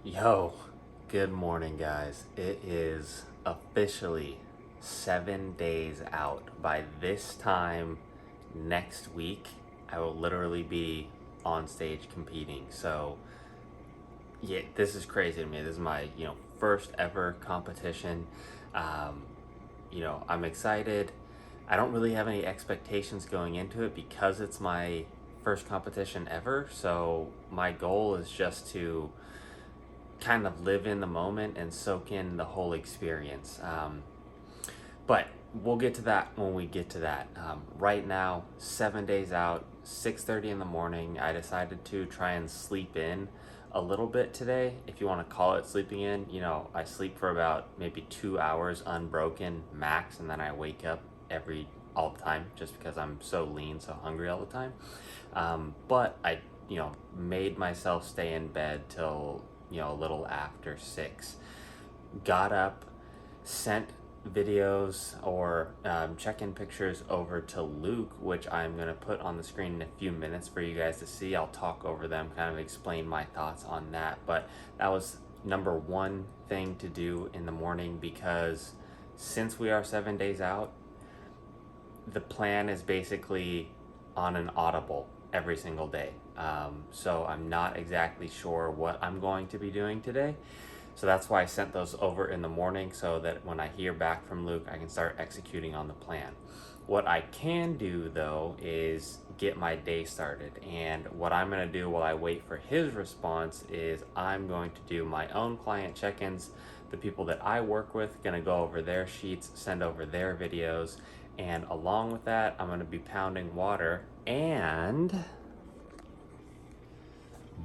Yo, good morning, guys. It is officially 7 days out. By this time next week, I will literally be on stage competing. So, yeah, this is crazy to me. This is my, first ever competition. Um, I'm excited. I don't really have any expectations going into it because it's my first competition ever. So, my goal is just to kind of live in the moment and soak in the whole experience. But we'll get to that when we get to that. Right now, 7 days out, 6:30 in the morning. I decided to try and sleep in a little bit today, if you want to call it sleeping in. I sleep for about maybe 2 hours unbroken max, and then I wake up all the time just because I'm so lean, so hungry all the time. But I, made myself stay in bed till a little after 6. Got up, sent videos or check-in pictures over to Luke, which I'm going to put on the screen in a few minutes for you guys to see. I'll talk over them, kind of explain my thoughts on that. But that was number one thing to do in the morning, because since we are 7 days out, the plan is basically on an audible every single day. So I'm not exactly sure what I'm going to be doing today. So that's why I sent those over in the morning, so that when I hear back from Luke, I can start executing on the plan. What I can do, though, is get my day started. And what I'm going to do while I wait for his response is I'm going to do my own client check-ins. The people that I work with, going to go over their sheets, send over their videos. And along with that, I'm going to be pounding water and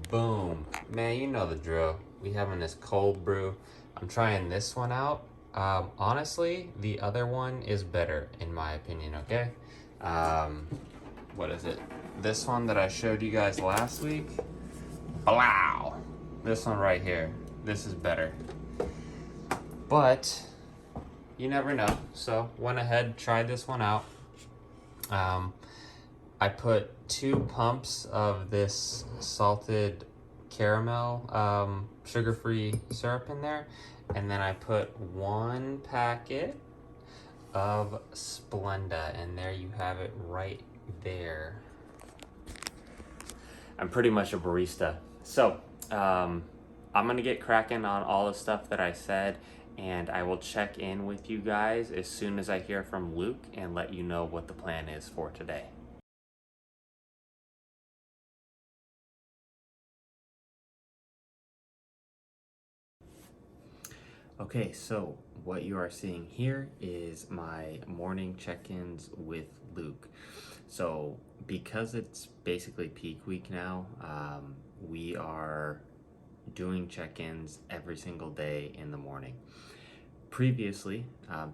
boom. Man, you know the drill. We having this cold brew. I'm trying this one out. Honestly, the other one is better in my opinion, okay? What is it? This one that I showed you guys last week. Blow! This one right here. This is better. But you never know. So went ahead, tried this one out. I put 2 pumps of this salted caramel sugar-free syrup in there, and then I put 1 packet of Splenda, and there you have it right there. I'm pretty much a barista. So I'm gonna get cracking on all the stuff that I said, and I will check in with you guys as soon as I hear from Luke and let you know what the plan is for today. Okay, so what you are seeing here is my morning check-ins with Luke. So because it's basically peak week now, we are doing check-ins every single day in the morning. Previously,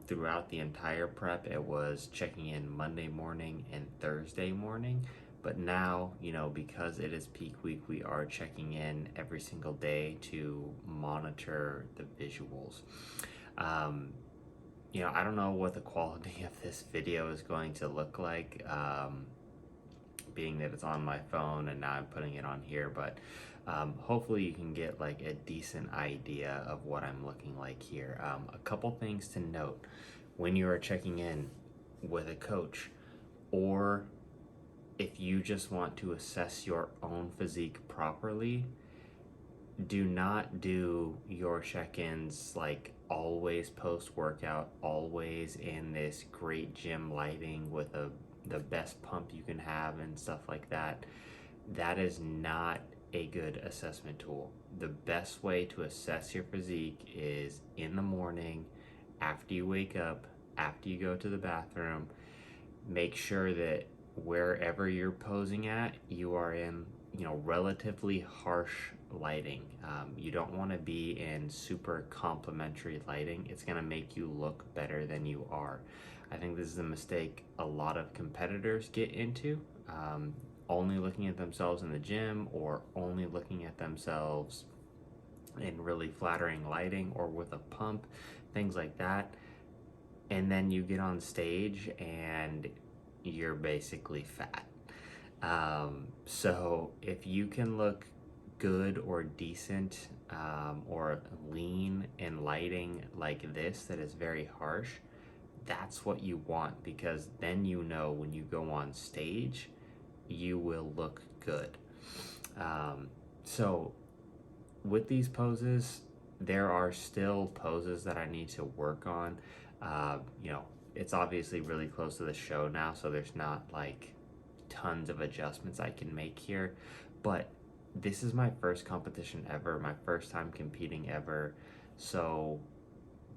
throughout the entire prep, it was checking in Monday morning and Thursday morning. But now, because it is peak week, we are checking in every single day to monitor the visuals. I don't know what the quality of this video is going to look like, being that it's on my phone and now I'm putting it on here, but hopefully you can get like a decent idea of what I'm looking like here. A couple things to note when you are checking in with a coach, or if you just want to assess your own physique properly, do not do your check-ins like always post-workout, always in this great gym lighting with the best pump you can have and stuff like that. That is not a good assessment tool. The best way to assess your physique is in the morning, after you wake up, after you go to the bathroom. Make sure that wherever you're posing at, you are in relatively harsh lighting. You don't want to be in super complementary lighting. It's going to make you look better than you are. I think this is a mistake a lot of competitors get into, only looking at themselves in the gym, or only looking at themselves in really flattering lighting or with a pump, things like that. And then you get on stage and you're basically fat. So if you can look good or decent or lean in lighting like this that is very harsh, that's what you want, because then you know when you go on stage, you will look good. So with these poses, there are still poses that I need to work on. You know, it's obviously really close to the show now, so there's not like tons of adjustments I can make here, but this is my first competition ever, my first time competing ever. So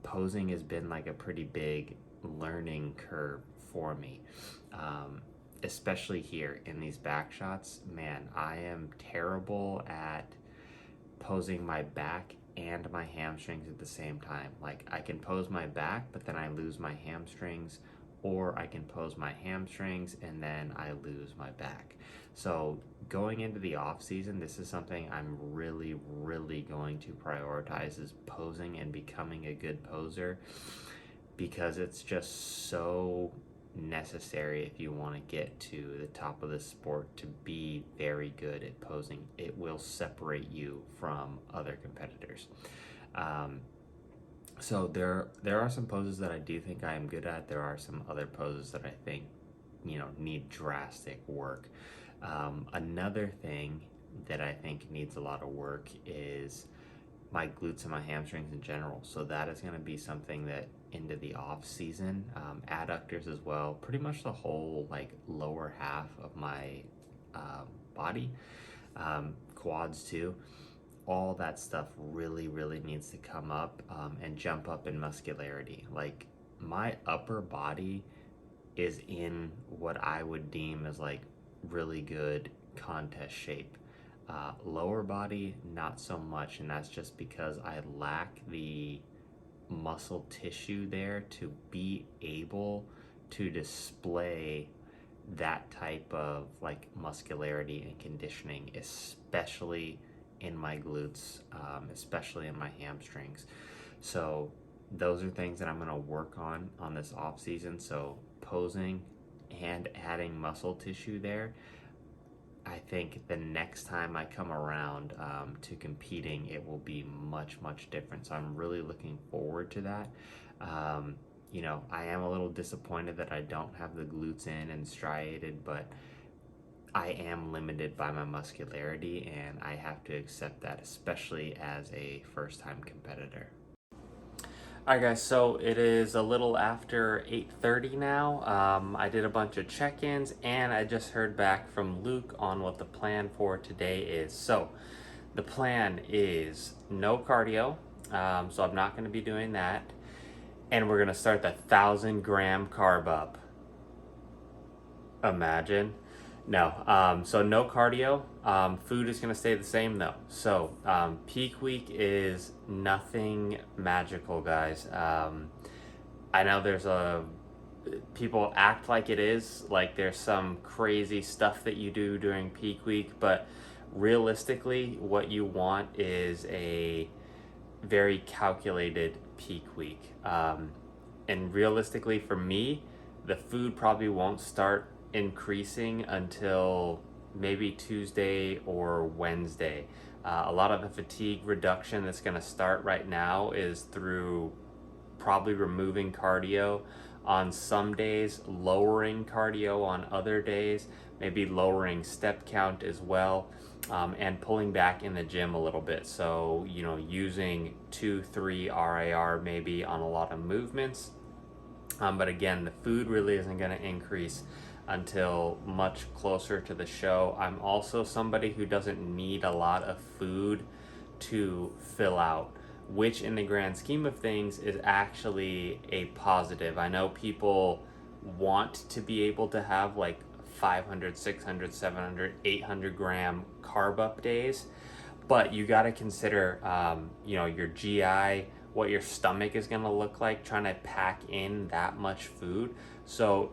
posing has been like a pretty big learning curve for me. Especially here in these back shots, man, I am terrible at posing my back and my hamstrings at the same time. Like, I can pose my back, but then I lose my hamstrings, or I can pose my hamstrings and then I lose my back. So going into the off season, this is something I'm really going to prioritize, is posing and becoming a good poser, because it's just so necessary if you want to get to the top of the sport, to be very good at posing. It will separate you from other competitors. So there are some poses that I do think I am good at. There are some other poses that I think, you know, need drastic work. Another thing that I think needs a lot of work is my glutes and my hamstrings in general. So that is going to be something that into the off season, adductors as well, pretty much the whole like lower half of my body, quads too. All that stuff really needs to come up and jump up in muscularity. Like, my upper body is in what I would deem as like really good contest shape. Lower body, not so much, and that's just because I lack the muscle tissue there to be able to display that type of like muscularity and conditioning, especially in my glutes, especially in my hamstrings. So those are things that I'm going to work on this off season. So posing and adding muscle tissue there, I think the next time I come around to competing, it will be much different. So I'm really looking forward to that. You know, I am a little disappointed that I don't have the glutes in and striated, but I am limited by my muscularity, and I have to accept that, especially as a first-time competitor. Alright guys, so it is a little after 8:30 now. I did a bunch of check-ins, and I just heard back from Luke on what the plan for today is. So the plan is no cardio, so I'm not going to be doing that, and we're going to start the 1,000-gram carb up. Imagine. No, so no cardio. Food is going to stay the same though. So peak week is nothing magical, guys. I know people act like it is, like there's some crazy stuff that you do during peak week, but realistically what you want is a very calculated peak week. And realistically for me, the food probably won't start increasing until maybe Tuesday or Wednesday. A lot of the fatigue reduction that's going to start right now is through probably removing cardio on some days, lowering cardio on other days, maybe lowering step count as well, and pulling back in the gym a little bit. So, you know, using 2-3 RIR maybe on a lot of movements. But again, the food really isn't going to increase until much closer to the show. I'm also somebody who doesn't need a lot of food to fill out, which in the grand scheme of things is actually a positive. I know people want to be able to have like 500, 600, 700, 800 gram carb up days, but you got to consider, you know, your GI, what your stomach is going to look like trying to pack in that much food. So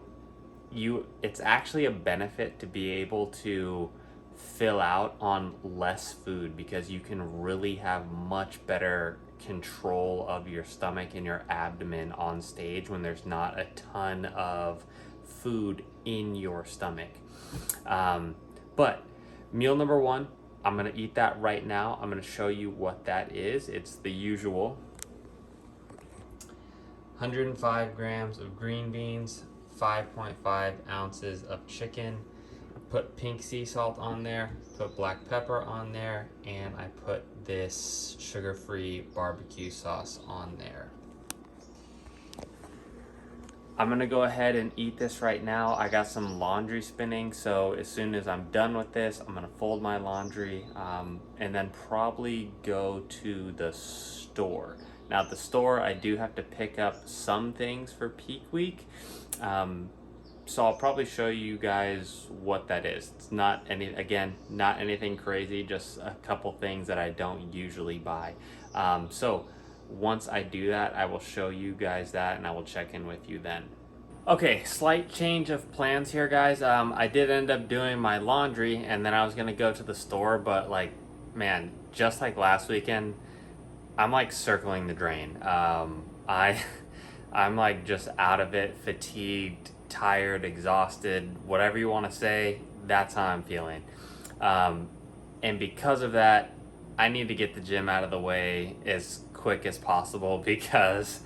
it's actually a benefit to be able to fill out on less food, because you can really have much better control of your stomach and your abdomen on stage when there's not a ton of food in your stomach. But meal number one I'm gonna eat that right now. I'm gonna show you what that is. It's the usual 105 grams of green beans, 5.5 ounces of chicken, put pink sea salt on there, put black pepper on there, and I put this sugar-free barbecue sauce on there. I'm gonna go ahead and eat this right now. I got some laundry spinning, so as soon as I'm done with this, I'm gonna fold my laundry and then probably go to the store. Now at the store, I do have to pick up some things for peak week. So I'll probably show you guys what that is. It's not not anything crazy, just a couple things that I don't usually buy. So once I do that, I will show you guys that and I will check in with you then. Okay, slight change of plans here, guys. I did end up doing my laundry and then I was gonna go to the store, but like, man, just like last weekend, I'm like circling the drain. I'm like just out of it, fatigued, tired, exhausted, whatever you want to say. That's how I'm feeling. And because of that, I need to get the gym out of the way as quick as possible because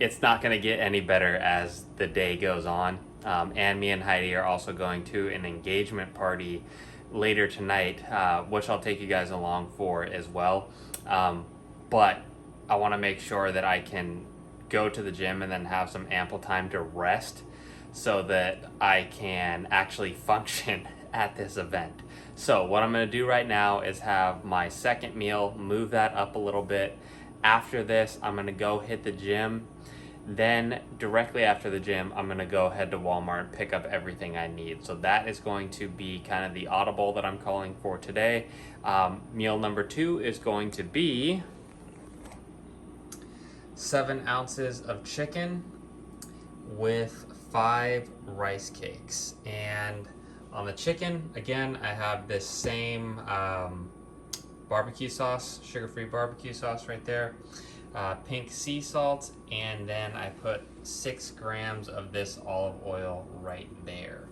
it's not going to get any better as the day goes on. And me and Heidi are also going to an engagement party later tonight, which I'll take you guys along for as well. But I want to make sure that I can go to the gym and then have some ample time to rest so that I can actually function at this event. So what I'm going to do right now is have my second meal, move that up a little bit. After this, I'm going to go hit the gym. Then directly after the gym, I'm going to go head to Walmart and pick up everything I need. So that is going to be kind of the audible that I'm calling for today. Meal number 2 is going to be 7 ounces of chicken with 5 rice cakes. And on the chicken, again, I have this same barbecue sauce, sugar-free barbecue sauce right there, pink sea salt, and then I put 6 grams of this olive oil right there.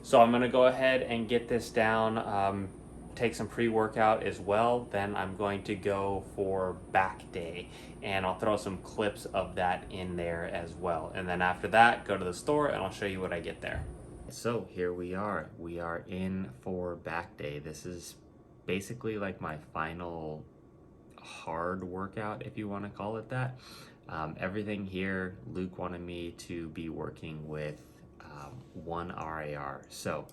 So I'm gonna go ahead and get this down, take some pre-workout as well. Then I'm going to go for back day and I'll throw some clips of that in there as well. And then after that, go to the store and I'll show you what I get there. So here we are in for back day. This is basically like my final hard workout, if you want to call it that. Everything here, Luke wanted me to be working with 1 RAR. So,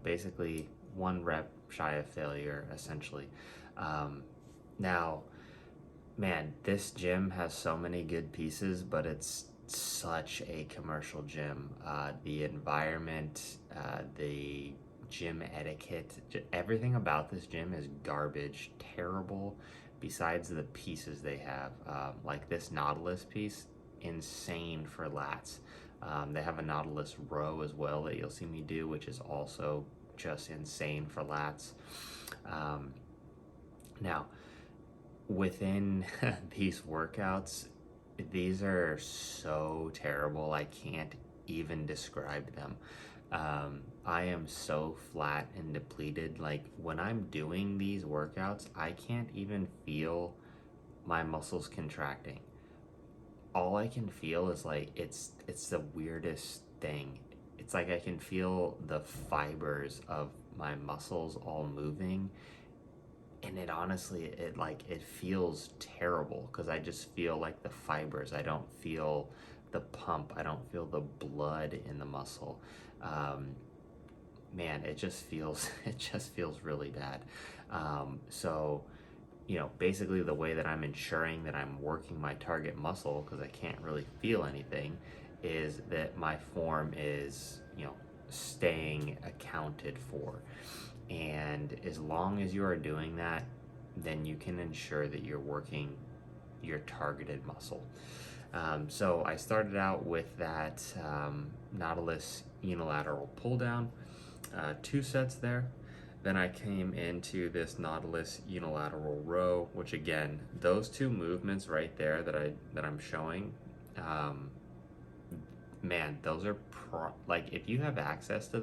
basically 1 rep shy of failure, essentially. Now, man, this gym has so many good pieces, but it's such a commercial gym. The environment, the gym etiquette, everything about this gym is garbage, terrible, besides the pieces they have. Like this Nautilus piece, insane for lats. They have a Nautilus row as well that you'll see me do, which is also just insane for lats. Now, within these workouts, these are so terrible, I can't even describe them. I am so flat and depleted. Like when I'm doing these workouts, I can't even feel my muscles contracting. All I can feel is like it's the weirdest thing. It's like I can feel the fibers of my muscles all moving, and it honestly, it feels terrible because I just feel like the fibers. I don't feel the pump. I don't feel the blood in the muscle. Man, it just feels really bad. So, basically the way that I'm ensuring that I'm working my target muscle, because I can't really feel anything, is that my form is, staying accounted for. And as long as you are doing that, then you can ensure that you're working your targeted muscle. So I started out with that Nautilus unilateral pull down, 2 sets there. Then I came into this Nautilus unilateral row, which again, those 2 movements right there that I'm showing, man, those are like if you have access to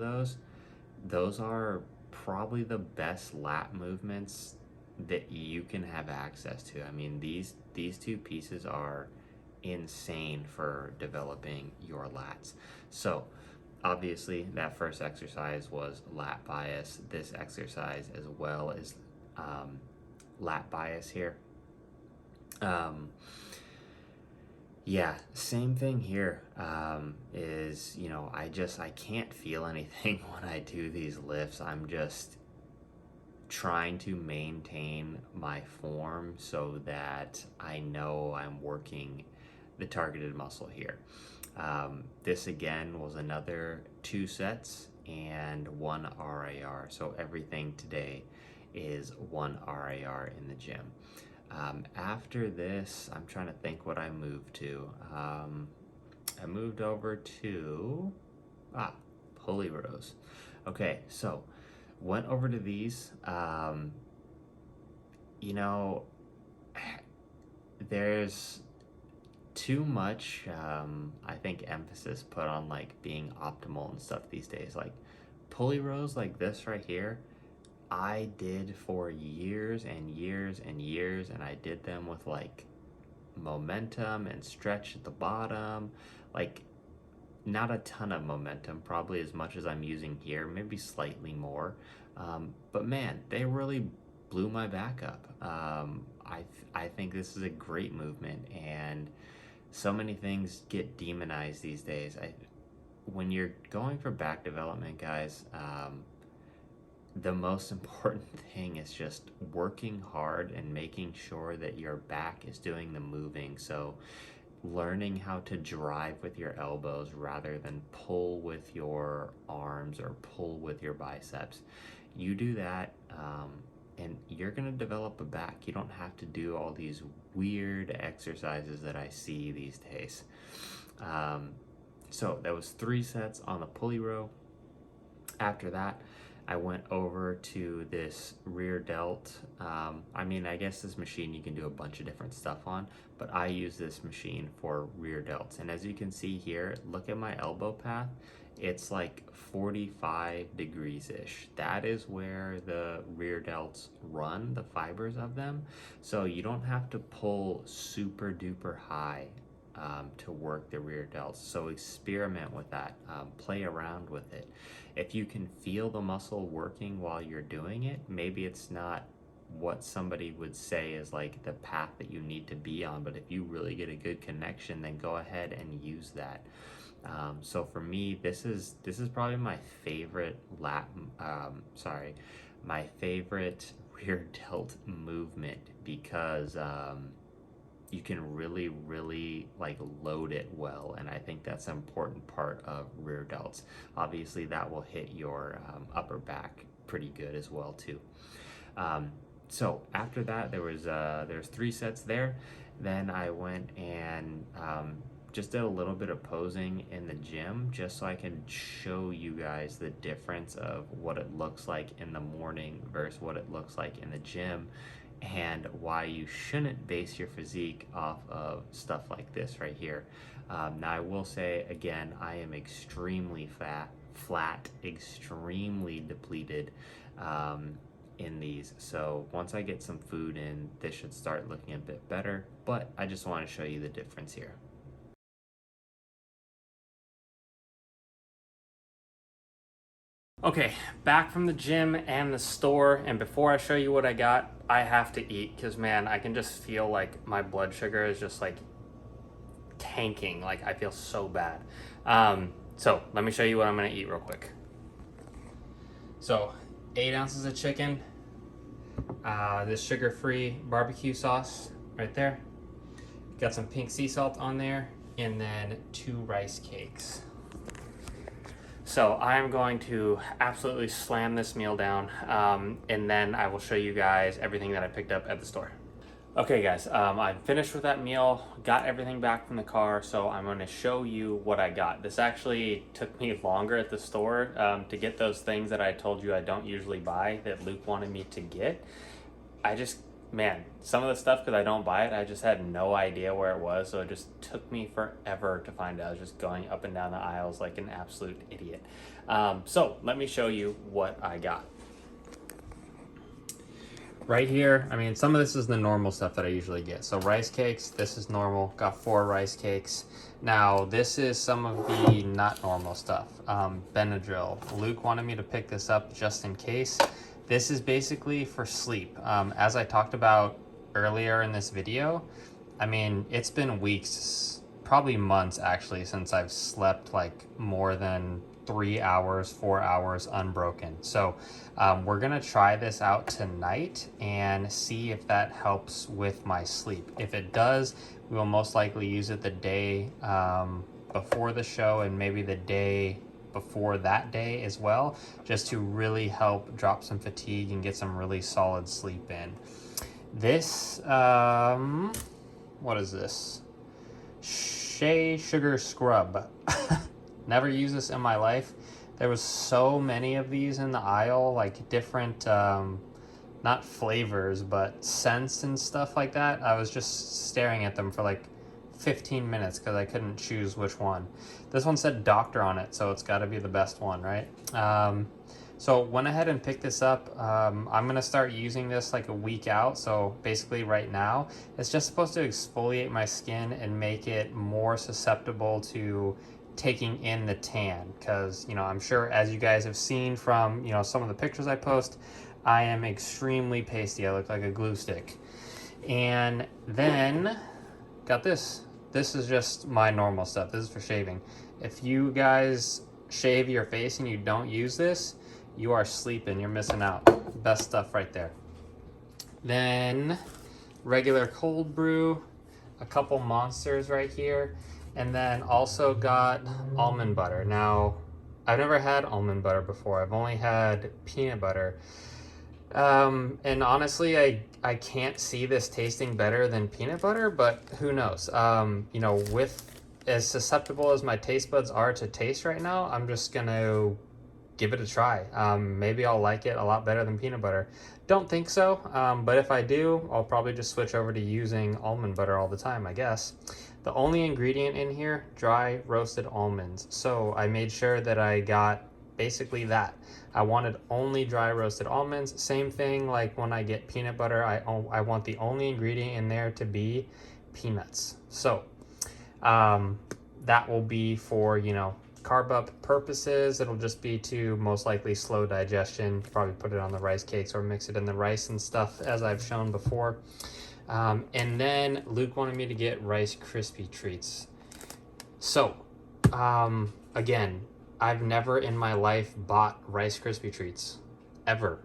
those are probably the best lat movements that you can have access to. I mean, these two pieces are insane for developing your lats. So obviously that first exercise was lat bias. This exercise as well is lat bias here. Yeah, same thing here. Is, you know, I can't feel anything when I do these lifts. I'm just trying to maintain my form so that I know I'm working the targeted muscle here. This again was another 2 sets and 1 RAR. So everything today is 1 RAR in the gym. After this, I'm trying to think what I moved to. I moved over to pulley rows. Okay, so went over to these. You know, there's too much, I think, emphasis put on like being optimal and stuff these days. Like pulley rows like this right here, I did for years and years and years, and I did them with like momentum and stretch at the bottom, like not a ton of momentum, probably as much as I'm using here, maybe slightly more. But man, they really blew my back up. I think this is a great movement, and so many things get demonized these days. When you're going for back development, guys, the most important thing is just working hard and making sure that your back is doing the moving. So learning how to drive with your elbows rather than pull with your arms or pull with your biceps. You do that, and you're gonna develop a back. You don't have to do all these weird exercises that I see these days. So that was 3 sets on the pulley row. After that, I went over to this rear delt. I mean, I guess this machine you can do a bunch of different stuff on, but I use this machine for rear delts. And as you can see here, look at my elbow path. It's like 45 degrees-ish. That is where the rear delts run, the fibers of them. So you don't have to pull super duper high to work the rear delts. So experiment with that, play around with it. If you can feel the muscle working while you're doing it, maybe it's not what somebody would say is like the path that you need to be on, but if you really get a good connection, then go ahead and use that. So for me, this is probably my favorite my favorite rear delt movement, because you can really like load it well, and I think that's an important part of rear delts. Obviously that will hit your upper back pretty good as well too. So after that, there's 3 sets there. Then I went and just did a little bit of posing in the gym, just so I can show you guys the difference of what it looks like in the morning versus what it looks like in the gym, and why you shouldn't base your physique off of stuff like this right here. Now I will say again, I am extremely flat, extremely depleted in these. So once I get some food in, this should start looking a bit better, but I just want to show you the difference here. Okay, back from the gym and the store, and before I show you what I got, I have to eat, because man, I can just feel like my blood sugar is just like tanking. Like I feel so bad. So let me show you what I'm gonna eat real quick. So 8 ounces of chicken, this sugar-free barbecue sauce right there. Got some pink sea salt on there, and then 2 rice cakes. So I'm going to absolutely slam this meal down, and then I will show you guys everything that I picked up at the store. Okay guys, I'm finished with that meal, got everything back from the car, so I'm going to show you what I got. This actually took me longer at the store to get those things that I told you I don't usually buy that Luke wanted me to get. Man, some of the stuff, because I don't buy it, I just had no idea where it was, so it just took me forever to find out. I was just going up and down the aisles like an absolute idiot. So let me show you what I got. right here, I mean, some of this is the normal stuff that I usually get. So rice cakes, this is normal. Got 4 rice cakes. Now, this is some of the not normal stuff. Benadryl. Luke wanted me to pick this up just in case. This is basically for sleep. As I talked about earlier in this video, I mean, it's been weeks, probably months actually, since I've slept like more than 3 hours, 4 hours unbroken. So we're gonna try this out tonight and see if that helps with my sleep. If it does, we will most likely use it the day before the show and maybe the day before that day as well, just to really help drop some fatigue and get some really solid sleep in. This, what is this? Shea Sugar Scrub. Never used this in my life. There was so many of these in the aisle, like different, not flavors, but scents and stuff like that. I was just staring at them for like 15 minutes because I couldn't choose which one. This one said doctor on it, so it's got to be the best one, right? So went ahead and picked this up. I'm gonna start using this like a week out. So basically right now, it's just supposed to exfoliate my skin and make it more susceptible to taking in the tan. Cause you know, I'm sure as you guys have seen from, you know, some of the pictures I post, I am extremely pasty. I look like a glue stick. And then got this. This is just my normal stuff. This is for shaving. If you guys shave your face and you don't use this, you are sleeping, you're missing out. Best stuff right there. Then regular cold brew, a couple monsters right here, and then also got almond butter. Now, I've never had almond butter before. I've only had peanut butter. And honestly, I can't see this tasting better than peanut butter, but who knows? You know, with as susceptible as my taste buds are to taste right now, I'm just gonna give it a try. Maybe I'll like it a lot better than peanut butter. Don't think so, but if I do, I'll probably just switch over to using almond butter all the time, I guess. The only ingredient in here, dry roasted almonds. So I made sure that I got basically that. I wanted only dry roasted almonds. Same thing like when I get peanut butter, I want the only ingredient in there to be peanuts. So that will be for, you know, carb up purposes. It'll just be to most likely slow digestion. Probably put it on the rice cakes or mix it in the rice and stuff as I've shown before. And then Luke wanted me to get Rice Krispie treats. So again, I've never in my life bought Rice Krispie treats ever.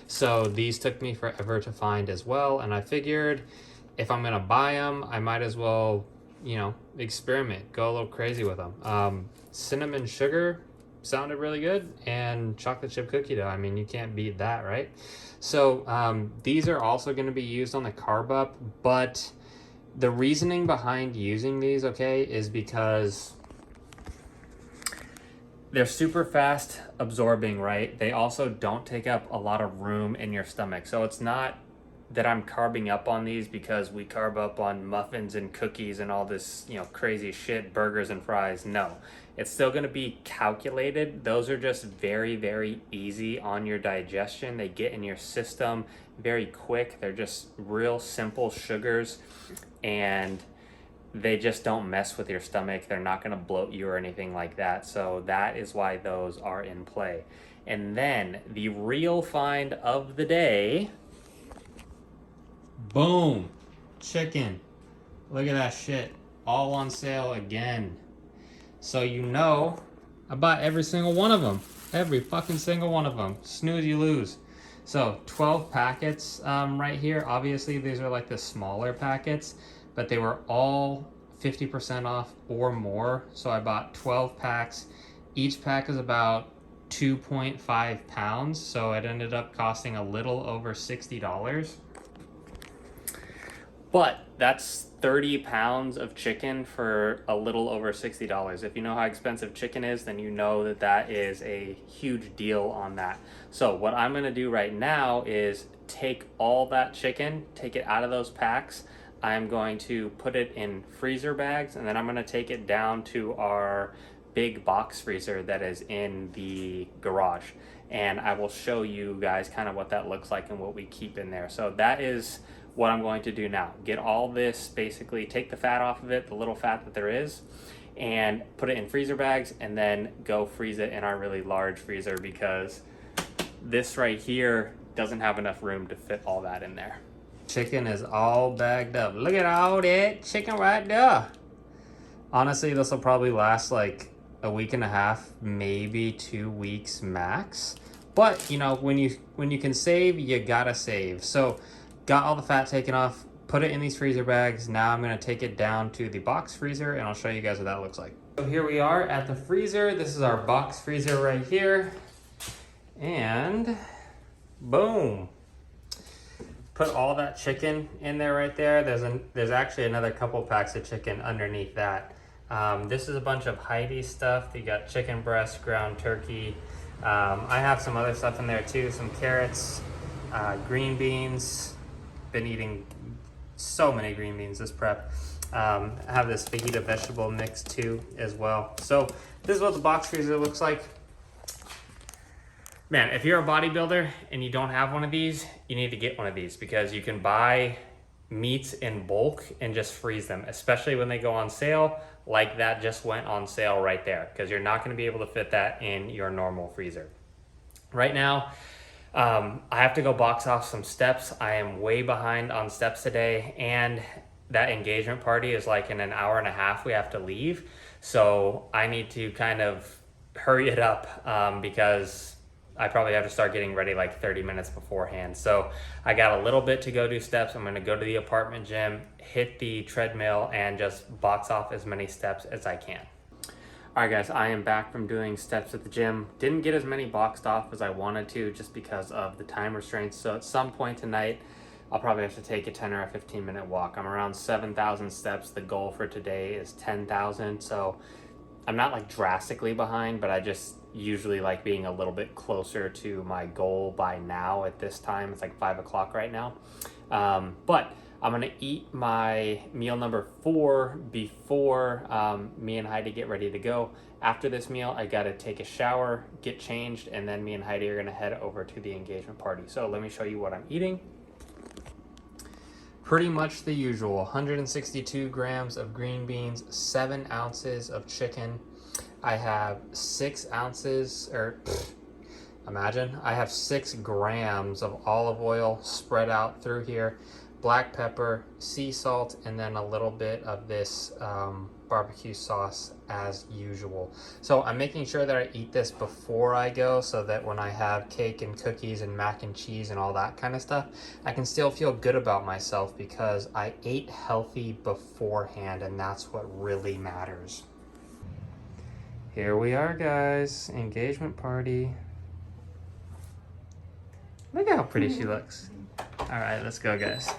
So these took me forever to find as well, and I figured if I'm gonna buy them, I might as well, you know, experiment, go a little crazy with them. Cinnamon sugar sounded really good, and chocolate chip cookie dough. I mean, you can't beat that, right? So these are also going to be used on the carb up, but the reasoning behind using these, okay, is because they're super fast absorbing, right? They also don't take up a lot of room in your stomach. So it's not that I'm carbing up on these because we carb up on muffins and cookies and all this, you know, crazy shit, burgers and fries. No, it's still going to be calculated. Those are just very, very easy on your digestion. They get in your system very quick. They're just real simple sugars, and they just don't mess with your stomach. They're not going to bloat you or anything like that. So that is why those are in play. And then the real find of the day. Boom, chicken. Look at that shit, all on sale again. So you know, I bought every single one of them. Every fucking single one of them. Snooze, you lose. So 12 packets right here. Obviously these are like the smaller packets, but they were all 50% off or more. So I bought 12 packs. Each pack is about 2.5 pounds. So it ended up costing a little over $60. But that's 30 pounds of chicken for a little over $60. If you know how expensive chicken is, then you know that that is a huge deal on that. So what I'm gonna do right now is take all that chicken, take it out of those packs. I'm going to put it in freezer bags, and then I'm gonna take it down to our big box freezer that is in the garage. and I will show you guys kind of what that looks like and what we keep in there. So that is what I'm going to do now. Get all this, basically take the fat off of it, the little fat that there is, and put it in freezer bags, and then go freeze it in our really large freezer, because this right here doesn't have enough room to fit all that in there. Chicken is all bagged up. Look at all that chicken right there. Honestly, this will probably last like a week and a half, maybe 2 weeks max. But you know, when you can save, you gotta save. So got all the fat taken off, put it in these freezer bags. Now I'm gonna take it down to the box freezer, and I'll show you guys what that looks like. So here we are at the freezer. This is our box freezer right here. And boom. Put all that chicken in there right there. There's actually another couple packs of chicken underneath that. This is a bunch of Heidi stuff. You got chicken breast, ground turkey. I have some other stuff in there too. Some carrots, green beans. Been eating so many green beans this prep. I have this fajita vegetable mix too as well. So this is what the box freezer looks like. Man, if you're a bodybuilder and you don't have one of these, you need to get one of these, because you can buy meats in bulk and just freeze them, especially when they go on sale, like that just went on sale right there, because you're not going to be able to fit that in your normal freezer. Right now, I have to go box off some steps. I am way behind on steps today, and that engagement party is like in an hour and a half we have to leave. So I need to kind of hurry it up because I probably have to start getting ready like 30 minutes beforehand. So I got a little bit to go do steps. I'm gonna go to the apartment gym, hit the treadmill, and just box off as many steps as I can. All right guys, I am back from doing steps at the gym. Didn't get as many boxed off as I wanted to, just because of the time restraints. So at some point tonight, I'll probably have to take a 10 or a 15 minute walk. I'm around 7,000 steps. The goal for today is 10,000. So I'm not like drastically behind, but I just usually like being a little bit closer to my goal by now at this time. It's like 5 o'clock right now. But I'm gonna eat my meal number 4 before me and Heidi get ready to go. After this meal, I gotta take a shower, get changed, and then me and Heidi are gonna head over to the engagement party. So let me show you what I'm eating. Pretty much the usual: 162 grams of green beans, 7 ounces of chicken. I have 6 ounces, or imagine, I have 6 grams of olive oil spread out through here, black pepper, sea salt, and then a little bit of this barbecue sauce as usual. So I'm making sure that I eat this before I go, so that when I have cake and cookies and mac and cheese and all that kind of stuff, I can still feel good about myself, because I ate healthy beforehand, and that's what really matters. Here we are, guys. Engagement party. Look how pretty she looks. All right, let's go, guys.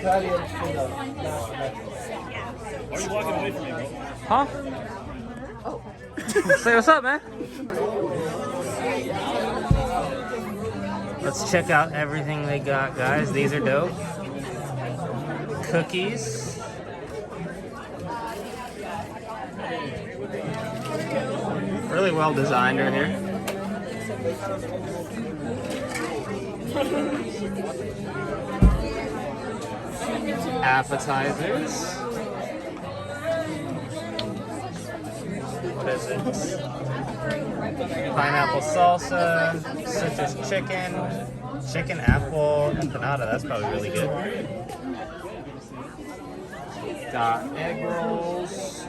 Why are you walking away from me, bro? Huh? Say what's up, man. Let's check out everything they got, guys. These are dope. Cookies. Really well designed right here. Appetizers. What is it? Pineapple salsa, citrus chicken, chicken apple empanada. That's probably really good. Got egg rolls.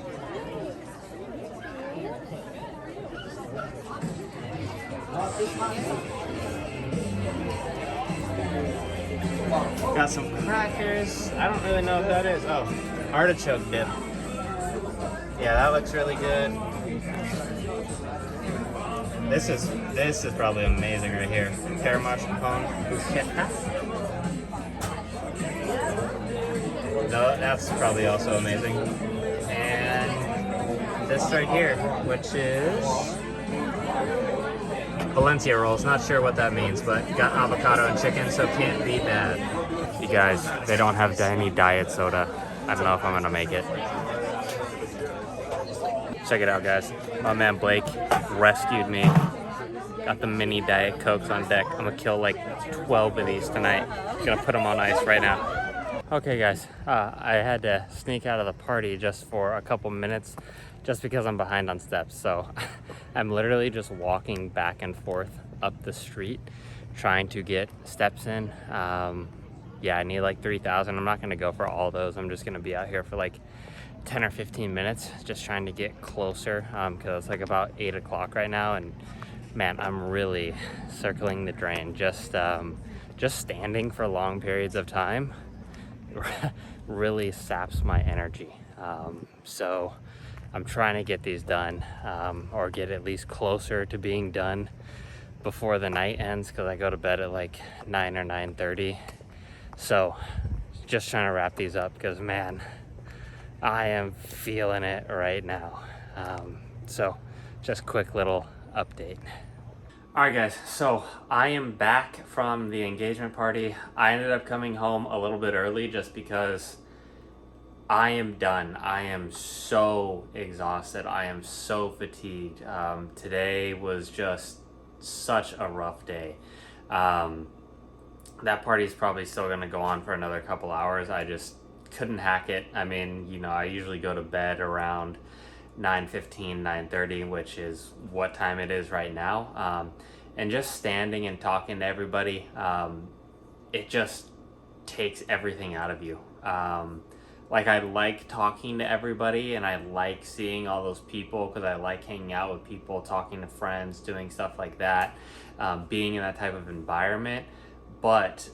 Got some crackers. I don't really know what that is. Oh, artichoke dip. Yeah, that looks really good. This is probably amazing right here. Pear mascarpone. No, that's probably also amazing. And this right here, which is Valencia rolls. Not sure what that means, but got avocado and chicken, so can't be bad. You guys, they don't have any diet soda. I don't know if I'm gonna make it. Check it out, guys. My man Blake rescued me. Got the mini Diet Cokes on deck. I'm gonna kill like 12 of these tonight. Gonna put them on ice right now. Okay, guys, I had to sneak out of the party just for a couple minutes just because I'm behind on steps. So I'm literally just walking back and forth up the street trying to get steps in. Yeah, I need like 3,000. I'm not gonna go for all those. I'm just gonna be out here for like 10 or 15 minutes just trying to get closer because it's like about 8 o'clock right now, and man, I'm really circling the drain. Just standing for long periods of time really saps my energy. So I'm trying to get these done or get at least closer to being done before the night ends, because I go to bed at like 9 or 9:30. So just trying to wrap these up because, man, I am feeling it right now. So just quick little update. All right, guys, so I am back from the engagement party. I ended up coming home a little bit early just because I am done. I am so exhausted. I am so fatigued. Today was just such a rough day. That party is probably still gonna go on for another couple hours. I just couldn't hack it. I mean, you know, I usually go to bed around 9:15, 9:30, which is what time it is right now. And just standing and talking to everybody, it just takes everything out of you. Like, I like talking to everybody and I like seeing all those people because I like hanging out with people, talking to friends, doing stuff like that, being in that type of environment. But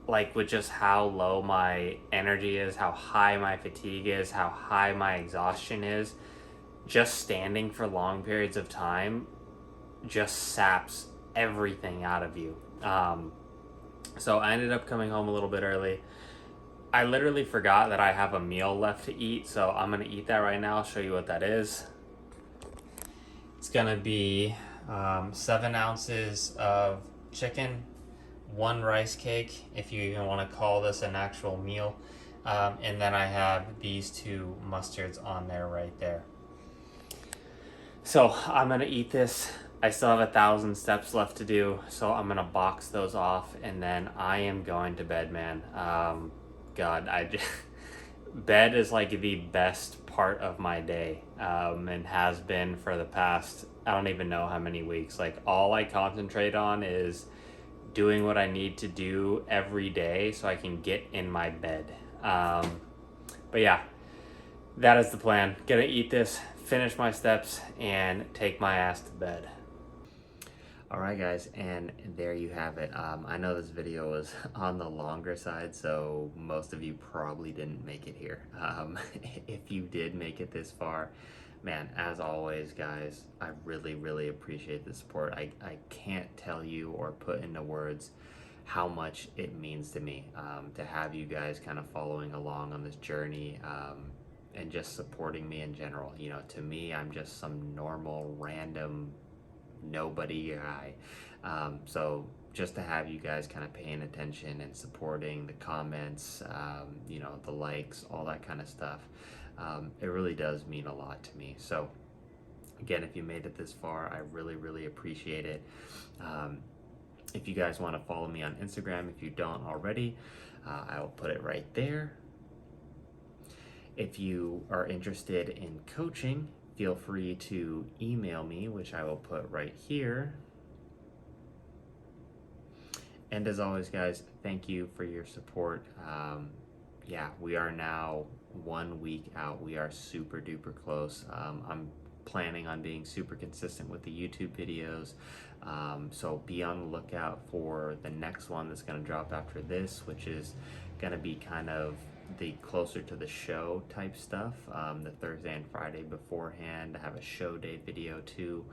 like, with just how low my energy is, how high my fatigue is, how high my exhaustion is, just standing for long periods of time just saps everything out of you. So I ended up coming home a little bit early. I literally forgot that I have a meal left to eat, so I'm gonna eat that right now. I'll show you what that is. It's gonna be 7 ounces of chicken, 1 rice cake, if you even want to call this an actual meal, and then I have these 2 mustards on there right there. So I'm gonna eat this. I still have 1,000 steps left to do, so I'm gonna box those off, and then I am going to bed, man. God, bed is like the best part of my day, and has been for the past, I don't even know how many weeks. Like, all I concentrate on is doing what I need to do every day so I can get in my bed. But yeah, that is the plan. Gonna eat this, finish my steps, and take my ass to bed. All right, guys, and there you have it. I know this video was on the longer side, so most of you probably didn't make it here. If you did make it this far, man, as always, guys, I really, really appreciate the support. I can't tell you or put into words how much it means to me to have you guys kind of following along on this journey, and just supporting me in general. You know, to me, I'm just some normal, random, nobody guy. So just to have you guys kind of paying attention and supporting the comments, you know, the likes, all that kind of stuff, it really does mean a lot to me. So again, if you made it this far, I really, really appreciate it. If you guys want to follow me on Instagram, if you don't already, I will put it right there. If you are interested in coaching, feel free to email me, which I will put right here. And as always, guys, thank you for your support. Yeah, we are now 1 week out. We are super duper close. I'm planning on being super consistent with the YouTube videos. So be on the lookout for the next one that's going to drop after this, which is going to be kind of the closer to the show type stuff. The Thursday and Friday beforehand, I have a show day video too,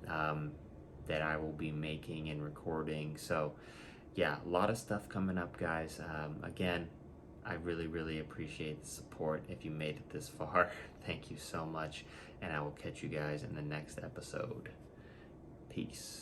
that I will be making and recording. So yeah, a lot of stuff coming up, guys. Again, I really, really appreciate the support. If you made it this far, thank you so much. And I will catch you guys in the next episode. Peace.